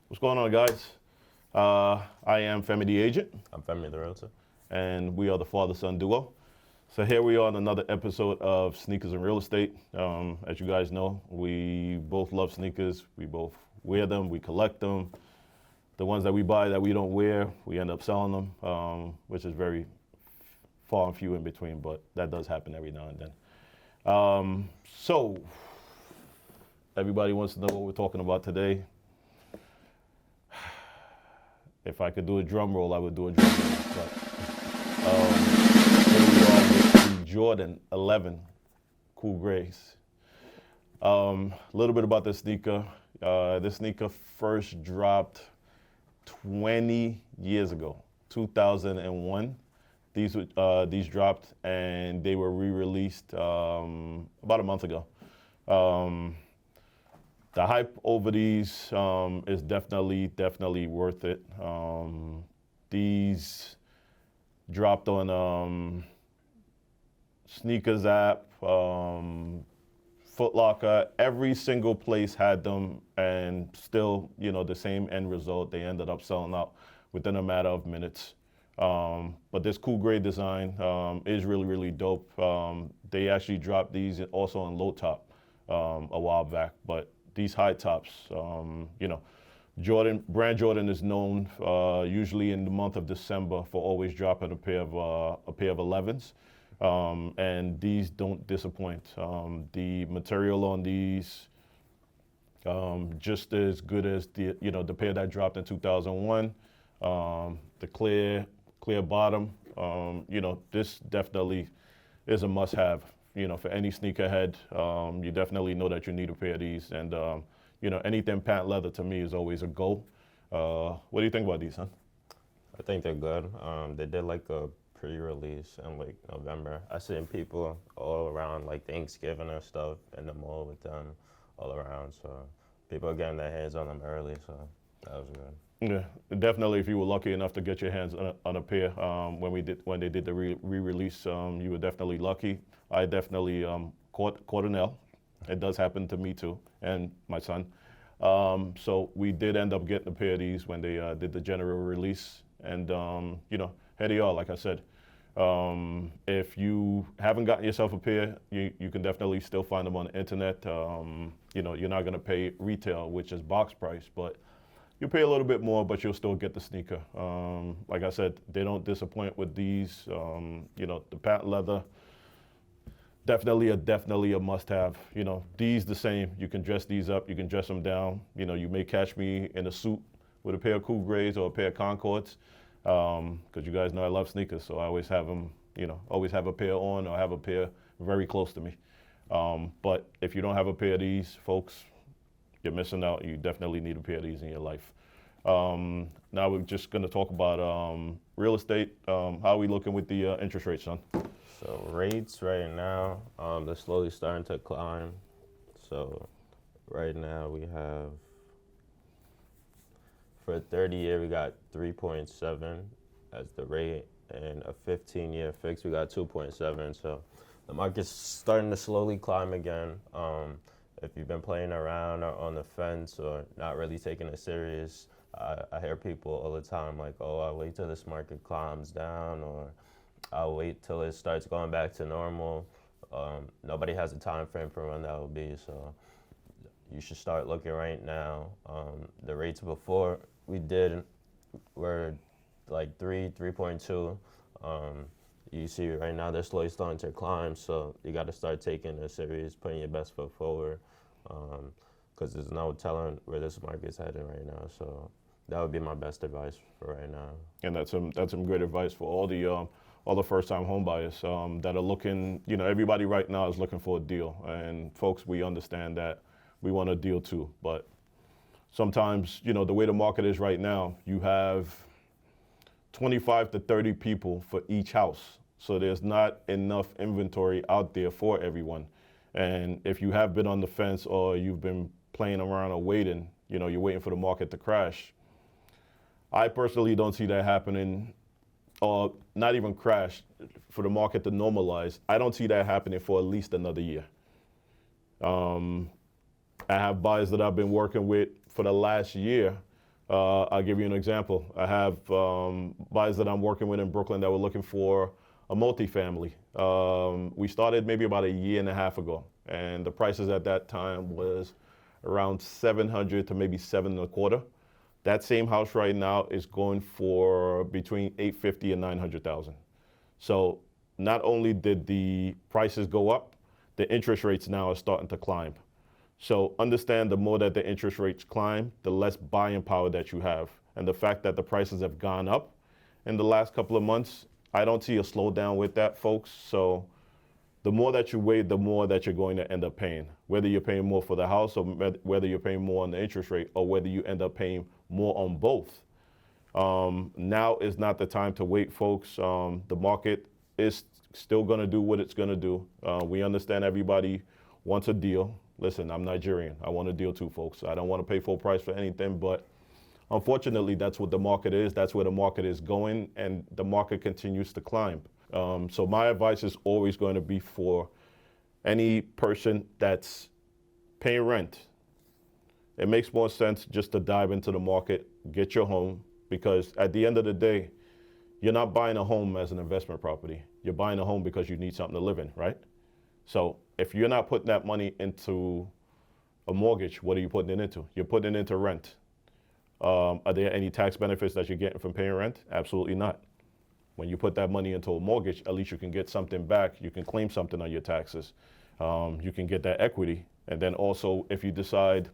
What's going on, guys? I am Femi the Agent, I'm Femi the Realtor. and we are the father-son duo. So here we are on another episode of Sneakers and Real Estate. As you guys know, we both love sneakers. We both wear them. We collect them. The ones that we buy that we don't wear, we end up selling them, which is very far and few in between, but that does happen every now and then. So everybody wants to know what we're talking about today. If I could do a drum roll, I would do a drum roll. But here we are with the Jordan 11 Cool Grays. A little bit about this sneaker. This sneaker first dropped 20 years ago, 2001. These dropped and they were re-released about a month ago. The hype over these is definitely worth it. These dropped on Sneakers app, Foot Locker. Every single place had them, and still, the same end result. They ended up selling out within a matter of minutes. But this cool gray design is really dope. They actually dropped these also on low top a while back, but these high tops, Brand Jordan is known usually in the month of December for always dropping a pair of 11s, and these don't disappoint. The material on these just as good as the pair that dropped in 2001. The clear bottom. This definitely is a must-have. For any sneakerhead, you definitely know that you need a pair of these. And, anything patent leather to me is always a go. What do you think about these, son? I think they're good. They did like a pre-release in like November. I seen people all around like Thanksgiving or stuff in the mall with them all around. So people are getting their hands on them early. So that was good. Yeah, definitely. If you were lucky enough to get your hands on a pair when they did the re-release, you were definitely lucky. I definitely caught an L. It does happen to me too, and my son. So we did end up getting a pair of these when they did the general release, and here they are. Like I said, if you haven't gotten yourself a pair, you can definitely still find them on the internet. You're not gonna pay retail, which is box price, but you pay a little bit more, but you'll still get the sneaker. Like I said, they don't disappoint with these. The patent leather, definitely a must-have. These the same. You can dress these up. You can dress them down. You may catch me in a suit with a pair of Cool Grays or a pair of Concords, because you guys know I love sneakers, so I always have them. Always have a pair on or have a pair very close to me. But if you don't have a pair of these, folks, you're missing out. You definitely need a pair of these in your life. Now we're just going to talk about real estate. How are we looking with the interest rates, son? So rates right now, they're slowly starting to climb. So right now we have, for a 30-year, we got 3.7 as the rate, and a 15-year fix, we got 2.7. So the market's starting to slowly climb again. If you've been playing around or on the fence or not really taking it serious, I hear people all the time like, oh, I'll wait till this market climbs down, or I'll wait till it starts going back to normal. Nobody has a time frame for when that will be, so you should start looking right now. The rates before we did were like 3.2. You see right now they're slowly starting to climb, so you got to start taking it serious, putting your best foot forward, because there's no telling where this market's heading right now. So that would be my best advice for right now. And that's some great advice for all the first-time home buyers that are looking. Everybody right now is looking for a deal, and folks, we understand that. We want a deal too, but sometimes, the way the market is right now, you have 25 to 30 people for each house. So there's not enough inventory out there for everyone. And if you have been on the fence or you've been playing around or waiting, you're waiting for the market to crash. I personally don't see that happening, or not even crash, for the market to normalize. I don't see that happening for at least another year. I have buyers that I've been working with for the last year I'll give you an example. I have buyers that I'm working with in Brooklyn that were looking for a multifamily. We started maybe about a year and a half ago, and the prices at that time was around 700 to maybe 7.25. That same house right now is going for between 850 and 900,000. So not only did the prices go up, the interest rates now are starting to climb. So understand, the more that the interest rates climb, the less buying power that you have. And the fact that the prices have gone up in the last couple of months, I don't see a slowdown with that, folks. So the more that you wait, the more that you're going to end up paying. Whether you're paying more for the house, or whether you're paying more on the interest rate, or whether you end up paying more on both. Now is not the time to wait, folks. The market is still going to do what it's going to do. We understand everybody wants a deal. Listen, I'm Nigerian. I want a deal too, folks. I don't want to pay full price for anything, but unfortunately, that's what the market is. That's where the market is going, and the market continues to climb. So my advice is always going to be for any person that's paying rent. It makes more sense just to dive into the market, get your home, because at the end of the day, you're not buying a home as an investment property. You're buying a home because you need something to live in, right? So if you're not putting that money into a mortgage, what are you putting it into? You're putting it into rent. Are there any tax benefits that you're getting from paying rent? Absolutely not. When you put that money into a mortgage, at least you can get something back. You can claim something on your taxes. You can get that equity. And then also, if you decide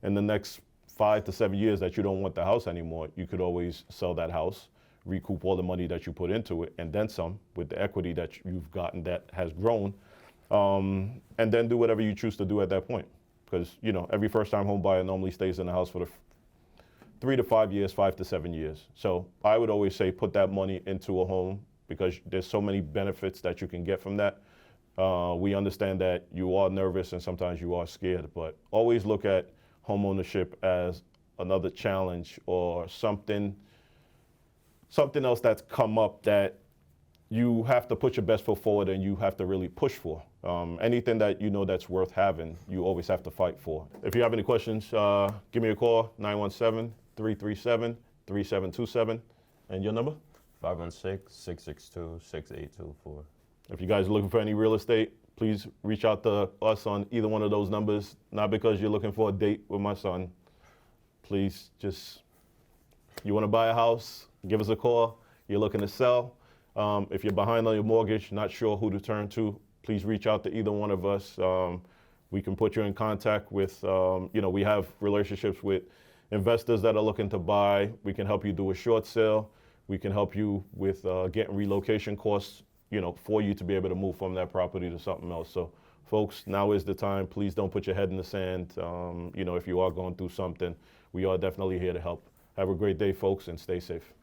in the next 5 to 7 years that you don't want the house anymore, you could always sell that house, recoup all the money that you put into it, and then some with the equity that you've gotten that has grown, and then do whatever you choose to do at that point. Because, you know, every first-time home buyer normally stays in the house for the 3 to 5 years, 5 to 7 years. So I would always say put that money into a home, because there's so many benefits that you can get from that. We understand that you are nervous and sometimes you are scared, but always look at home ownership as another challenge or something else that's come up that you have to put your best foot forward and you have to really push for. Anything that you know that's worth having, you always have to fight for. If you have any questions, give me a call, 917-337-3727. And your number? 516-662-6824. If you guys are looking for any real estate, please reach out to us on either one of those numbers. Not because you're looking for a date with my son. Please just, you want to buy a house, give us a call. You're looking to sell. If you're behind on your mortgage, not sure who to turn to, please reach out to either one of us. We can put you in contact with, we have relationships with investors that are looking to buy. We can help you do a short sale. We can help you with getting relocation costs, for you to be able to move from that property to something else. So folks, now is the time. Please don't put your head in the sand. If you are going through something, we are definitely here to help. Have a great day, folks, and stay safe.